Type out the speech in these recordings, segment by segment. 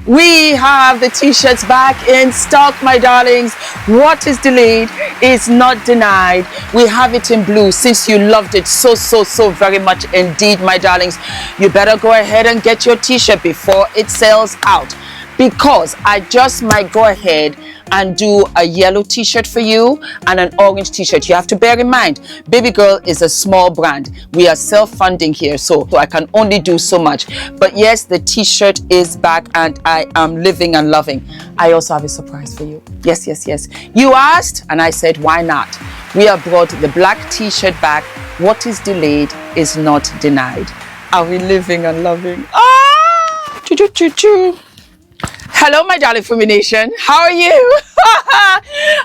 We have the t-shirts back in stock, my darlings. What is delayed is not denied. We have it in blue since you loved it so very much indeed, my darlings. You better go ahead and get your t-shirt before it sells out, because I just might go ahead and do a yellow t-shirt for you and an orange t-shirt. You have to bear in mind, Baby Girl is a small brand. We are self-funding here, so I can only do so much. But yes, the t-shirt is back and I am living and loving. I also have a surprise for you. Yes. You asked and I said, why not? We have brought the black t-shirt back. What is delayed is not denied. Are we living and loving? Ah! Choo-choo-choo-choo. Hello, my darling Fumi Nation. How are you?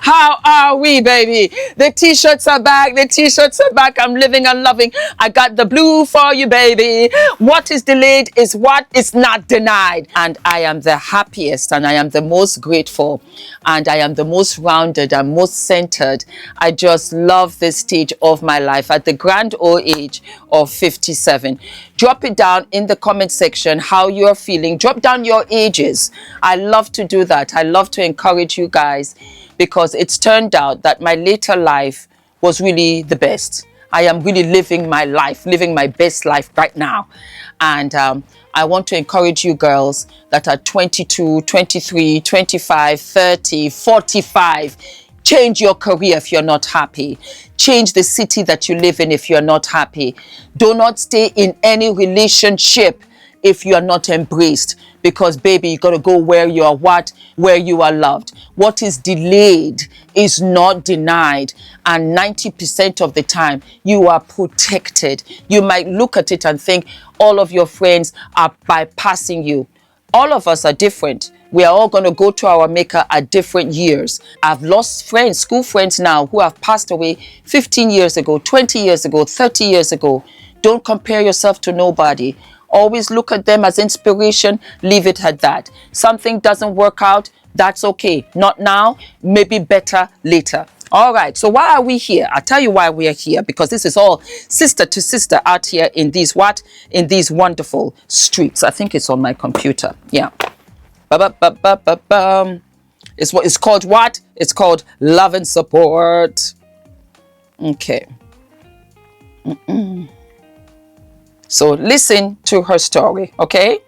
How are we, baby? The t-shirts are back. The t-shirts are back. I'm living and loving. I got the blue for you, baby. What is delayed is what is not denied. And I am the happiest and I am the most grateful and I am the most rounded and most centered. I just love this stage of my life at the grand old age of 57. Drop it down in the comment section how you're feeling. Drop down your ages. I love to do that. I love to encourage you guys because it's turned out that my later life was really the best. I am really living my life, living my best life right now. And I want to encourage you girls that are 22, 23, 25, 30, 45. Change your career if you're not happy. Change the city that you live in if you're not happy. Do not stay in any relationship if you are not embraced, because baby, you got to go where you are where you are loved. What is delayed is not denied, and 90% of the time you are protected. You might look at it and think all of your friends are bypassing you. All of us are different. We are all going to go to our maker at different years. I've lost friends, school friends now, who have passed away 15 years ago, 20 years ago, 30 years ago. Don't compare yourself to nobody. Always look at them as inspiration. Leave it at that. Something doesn't work out, that's okay. Not now, maybe better later. All right, so why are we here? I'll tell you why we are here, because this is all sister to sister out here in these in these wonderful streets. I think it's on my computer. Yeah. It's what it's called. What? It's called love and support. Okay. So listen to her story, okay?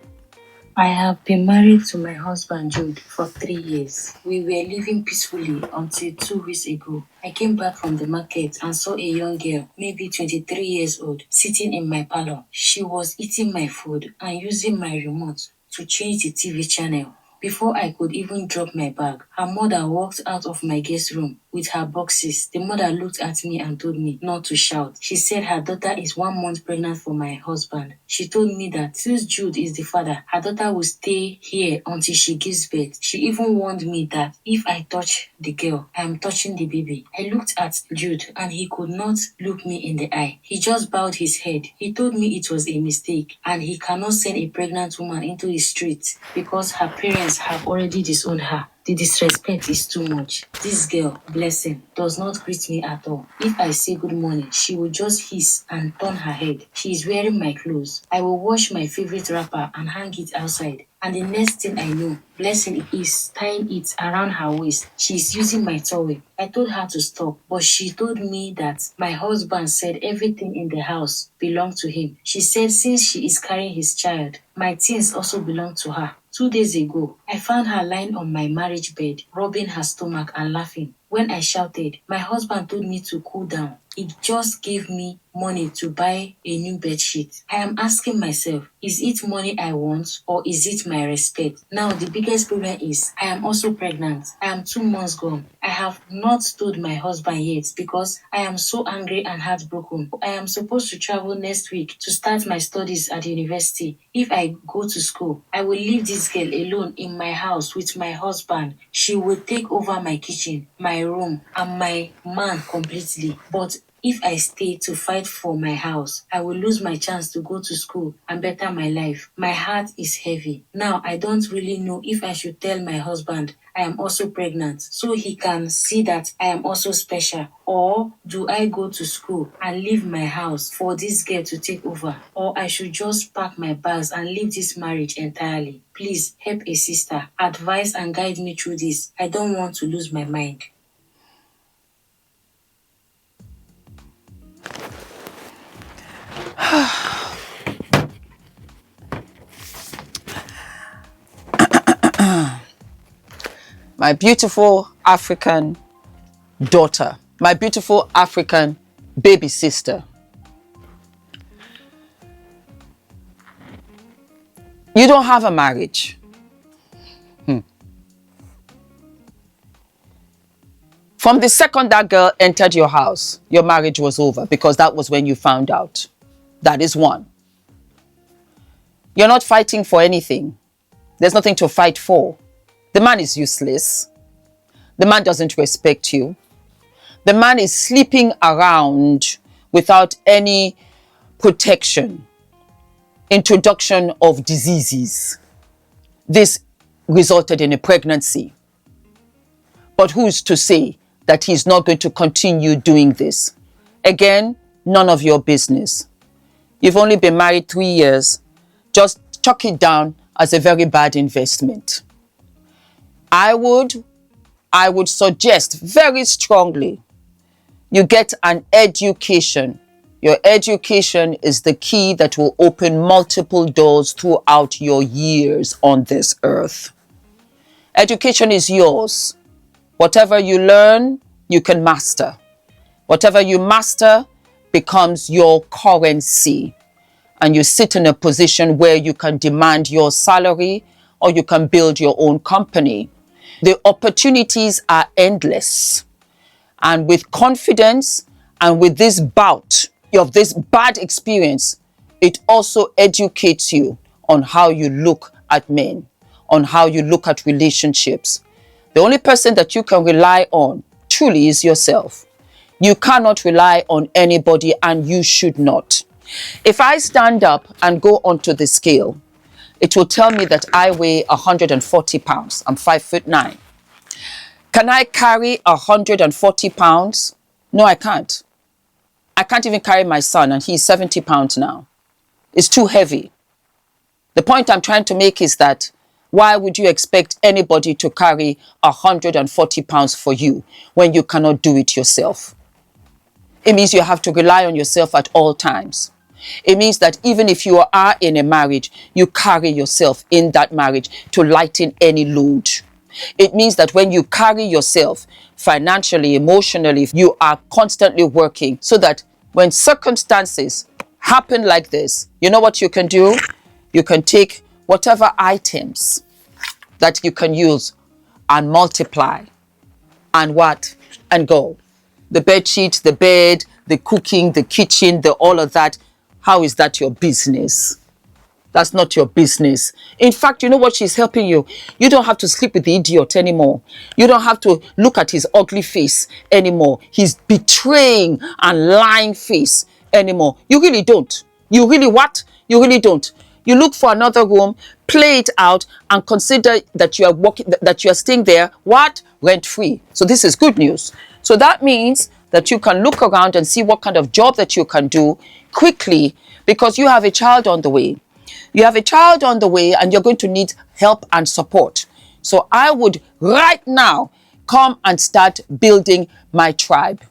I have been married to my husband Jude for 3 years. We were living peacefully until 2 weeks ago. I came back from the market and saw a young girl, maybe 23 years old, sitting in my parlor. She was eating my food and using my remote to change the TV channel. Before I could even drop my bag, her mother walked out of my guest room with her boxes. The mother looked at me and told me not to shout. She said her daughter is 1 month pregnant for my husband. She told me that since Jude is the father, her daughter will stay here until she gives birth. She even warned me that if I touch the girl, I am touching the baby. I looked at Jude and he could not look me in the eye. He just bowed his head. He told me it was a mistake and he cannot send a pregnant woman into the street because her parents have already disowned her. The disrespect is too much. This girl, blessing, does not greet me at all. If I say good morning, she will just hiss and turn her head. She is wearing my clothes. I will wash my favorite wrapper and hang it outside. And the next thing I know, Blessing is tying it around her waist. She is using my towel. I told her to stop, but she told me that my husband said everything in the house belonged to him. She said since she is carrying his child, my things also belong to her. 2 days ago, I found her lying on my marriage bed, rubbing her stomach and laughing. When I shouted, my husband told me to cool down. He just gave me money to buy a new bedsheet. I am asking myself, is it money I want or is it my respect? Now the biggest problem is I am also pregnant. I am 2 months gone. I have not told my husband yet because I am so angry and heartbroken. I am supposed to travel next week to start my studies at university. If I go to school, I will leave this girl alone in my house with my husband. She will take over my kitchen, my room, and my man completely. But If I stay to fight for my house, I will lose my chance to go to school and better my life. My heart is heavy. Now I don't really know if I should tell my husband I am also pregnant so he can see that I am also special. Or do I go to school and leave my house for this girl to take over? Or I should just pack my bags and leave this marriage entirely? Please help a sister. Advise and guide me through this. I don't want to lose my mind. My beautiful African daughter, my beautiful African baby sister. You don't have a marriage. From the second that girl entered your house, your marriage was over because that was when you found out. That is one. You're not fighting for anything. There's nothing to fight for. The man is useless. The man doesn't respect you. The man is sleeping around without any protection. Introduction of diseases. This resulted in a pregnancy. But who's to say that he's not going to continue doing this? Again, none of your business. You've only been married 3 years. Just chuck it down as a very bad investment. I would suggest very strongly you get an education. Your education is the key that will open multiple doors throughout your years on this earth. Education is yours. Whatever you learn, you can master. Whatever you master becomes your currency. And you sit in a position where you can demand your salary or you can build your own company. The opportunities are endless. And with confidence and with this bout of this bad experience, it also educates you on how you look at men, on how you look at relationships. The only person that you can rely on truly is yourself. You cannot rely on anybody, and you should not. If I stand up and go onto the scale, it will tell me that I weigh 140 pounds. I'm 5'9". Can I carry 140 pounds? No, I can't. I can't even carry my son, and he's 70 pounds now. It's too heavy. The point I'm trying to make is that why would you expect anybody to carry 140 pounds for you when you cannot do it yourself? It means you have to rely on yourself at all times. It means that even if you are in a marriage, you carry yourself in that marriage to lighten any load. It means that when you carry yourself financially, emotionally, you are constantly working so that when circumstances happen like this, you know what you can do? You can take whatever items that you can use and multiply and what? And go. The bed sheet, the bed, the cooking, the kitchen, all of that. How is that your business? That's not your business. In fact, you know what she's helping you? You don't have to sleep with the idiot anymore. You don't have to look at his ugly face anymore. His betraying and lying face anymore. You really don't. You really what? You really don't. You look for another room, play it out, and consider that you are working, that you are staying there, what? Rent free. So this is good news. So that means that you can look around and see what kind of job that you can do quickly because you have a child on the way. You have a child on the way and you're going to need help and support. So I would right now come and start building my tribe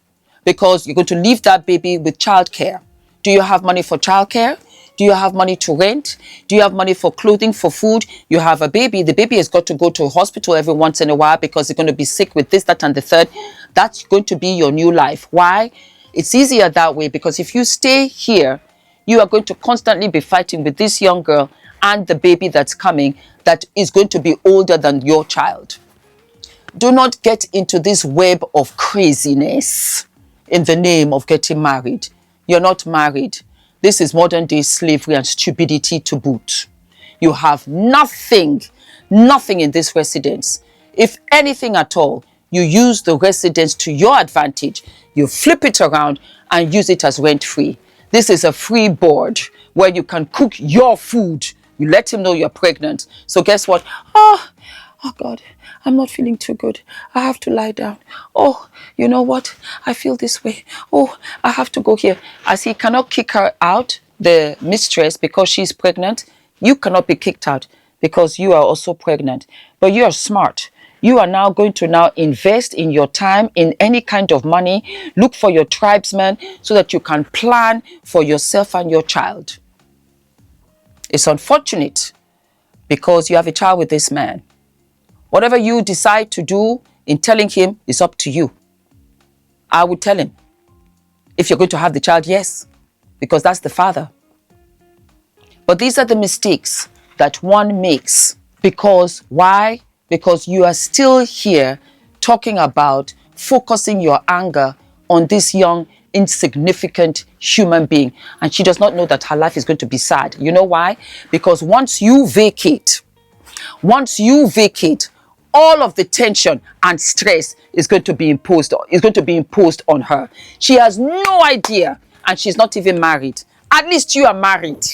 because you're going to leave that baby with childcare. Do you have money for childcare? Do you have money to rent? Do you have money for clothing, for food? You have a baby. The baby has got to go to a hospital every once in a while because they're going to be sick with this, that, and the third. That's going to be your new life. Why? It's easier that way because if you stay here, you are going to constantly be fighting with this young girl and the baby that's coming that is going to be older than your child. Do not get into this web of craziness in the name of getting married. You're not married. This is modern day slavery and stupidity to boot. You have nothing in this residence. If anything at all, you use the residence to your advantage. You flip it around and use it as rent-free. This is a free board where you can cook your food. You let him know you're pregnant. So guess what? Oh God, I'm not feeling too good. I have to lie down. Oh, you know what? I feel this way. Oh, I have to go here. As he cannot kick her out, the mistress, because she's pregnant, you cannot be kicked out because you are also pregnant. But you are smart. You are now going to now invest in your time, in any kind of money. Look for your tribesmen so that you can plan for yourself and your child. It's unfortunate because you have a child with this man. Whatever you decide to do in telling him is up to you. I would tell him, if you're going to have the child, yes, because that's the father. But these are the mistakes that one makes. Because why? Because you are still here talking about focusing your anger on this young, insignificant human being. And she does not know that her life is going to be sad. You know why? Because once you vacate, all of the tension and stress is going to be imposed on her. She has no idea, and she's not even married. At least you are married.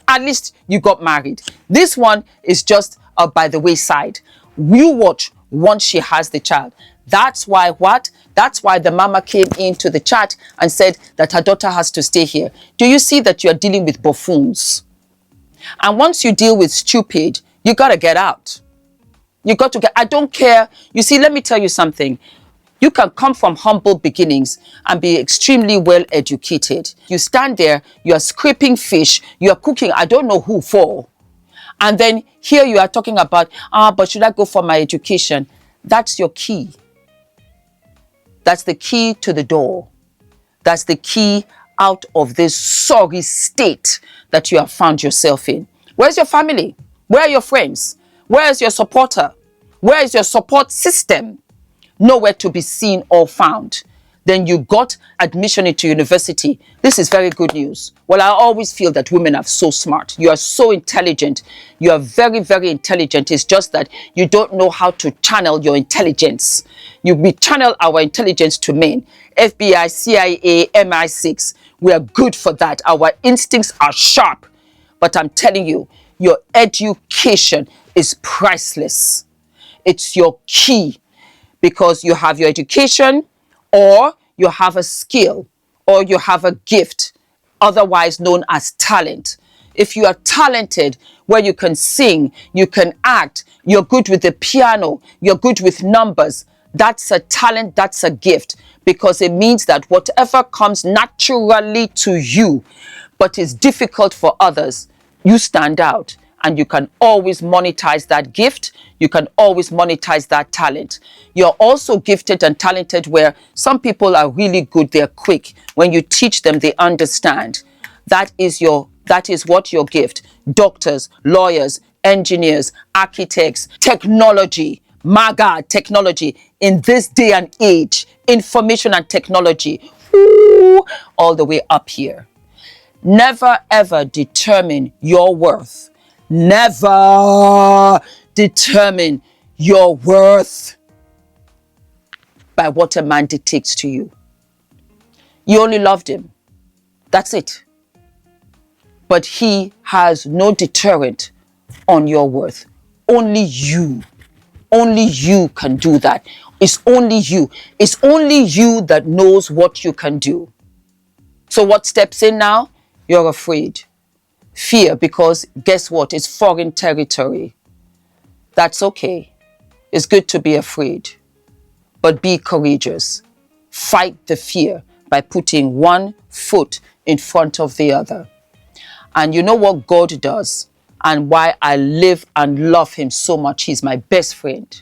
At least you got married. This one is just by the wayside. You watch once she has the child. That's why what? That's why the mama came into the chat and said that her daughter has to stay here. Do you see that you're dealing with buffoons? And once you deal with stupid, you got to get out. You got to get, I don't care. You see, let me tell you something. You can come from humble beginnings and be extremely well educated. You stand there, you are scraping fish, you are cooking, I don't know who for. And then here you are talking about, but should I go for my education? That's your key. That's the key to the door. That's the key out of this sorry state that you have found yourself in. Where's your family? Where are your friends? Where is your supporter? Where is your support system? Nowhere to be seen or found. Then you got admission into university. This is very good news. Well, I always feel that women are so smart. You are so intelligent. You are very, very intelligent. It's just that you don't know how to channel your intelligence. We channel our intelligence to men. FBI, CIA, MI6. We are good for that. Our instincts are sharp. But I'm telling you, your education is priceless. It's your key, because you have your education, or you have a skill, or you have a gift, otherwise known as talent. If you are talented, where you can sing, you can act, you're good with the piano, you're good with numbers, that's a talent, that's a gift, because it means that whatever comes naturally to you, but is difficult for others, you stand out. And you can always monetize that gift. You can always monetize that talent. You're also gifted and talented where some people are really good. They're quick. When you teach them, they understand. That is what your gift. Doctors, lawyers, engineers, architects, technology. My God, technology. In this day and age, information and technology. All the way up here. Never ever determine your worth. Never determine your worth by what a man dictates to you. You only loved him. That's it. But he has no deterrent on your worth. Only you. Only you can do that. It's only you. It's only you that knows what you can do. So what steps in now? You're afraid. Fear, because guess what? It's foreign territory. That's okay. It's good to be afraid. But be courageous. Fight the fear by putting one foot in front of the other. And you know what God does? And why I live and love him so much. He's my best friend.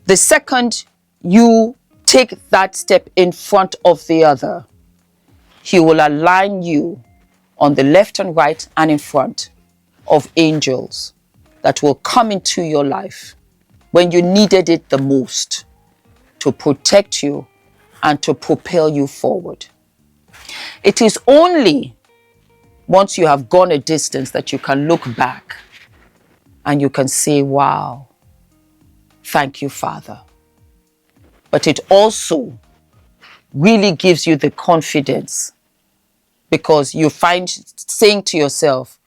The second you take that step in front of the other, he will align you on the left and right and in front of angels that will come into your life when you needed it the most, to protect you and to propel you forward. It is only once you have gone a distance that you can look back and you can say, wow, thank you, Father. but it also really gives you the confidence, because you find saying to yourself,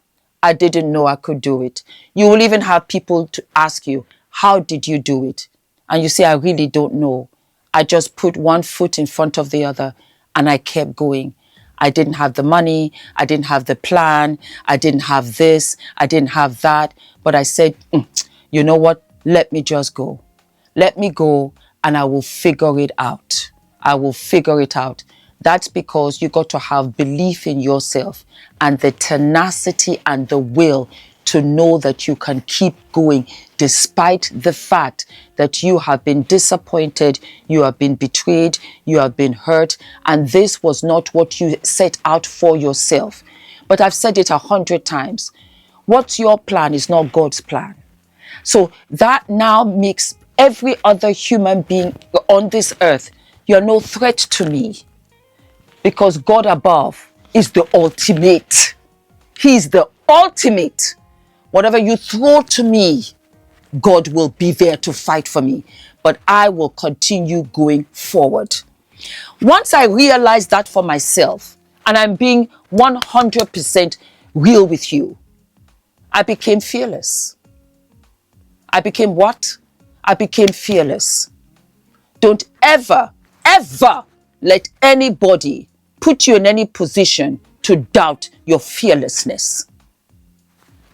I didn't know I could do it. You will even have people to ask you, how did you do it? And you say, I really don't know. I just put one foot in front of the other and I kept going. I didn't have the money. I didn't have the plan. I didn't have this. I didn't have that. But I said, you know what? Let me just go. Let me go and I will figure it out. I will figure it out. That's because you got to have belief in yourself and the tenacity and the will to know that you can keep going despite the fact that you have been disappointed, you have been betrayed, you have been hurt, and this was not what you set out for yourself. But I've said it 100 times. What's your plan is not God's plan. So that now makes every other human being on this earth, you're no threat to me. Because God above is the ultimate. He's the ultimate. Whatever you throw to me, God will be there to fight for me. But I will continue going forward. Once I realized that for myself, and I'm being 100% real with you, I became fearless. I became what? I became fearless. Don't ever, ever let anybody put you in any position to doubt your fearlessness.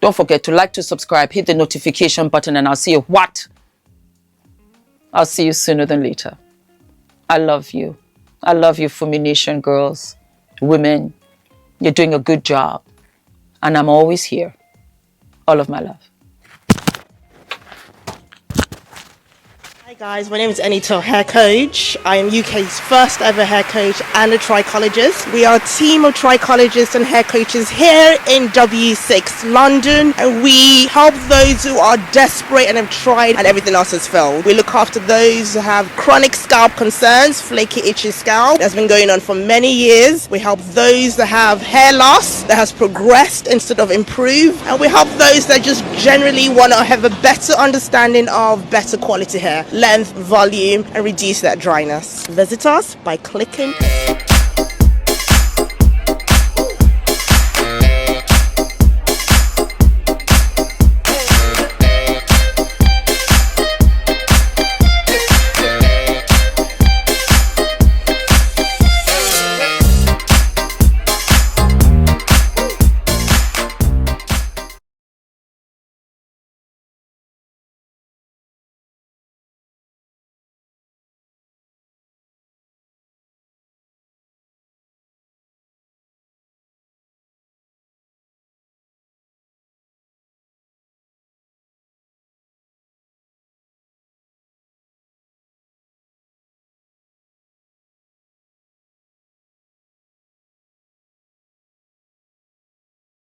Don't forget to like, to subscribe, hit the notification button, and I'll see you what? I'll see you sooner than later. I love you. I love you, Fumi Nation girls, women. You're doing a good job. And I'm always here. All of my love. Hi guys, my name is ENITAN, hair coach. I am UK's first ever hair coach and a trichologist. We are a team of trichologists and hair coaches here in W6 London, and we help those who are desperate and have tried and everything else has failed. We look after those who have chronic scalp concerns, flaky, itchy scalp that's been going on for many years. We help those that have hair loss that has progressed instead of improved, and we help those that just generally want to have a better understanding of better quality hair, length, volume, and reduce that dryness. Visit us by clicking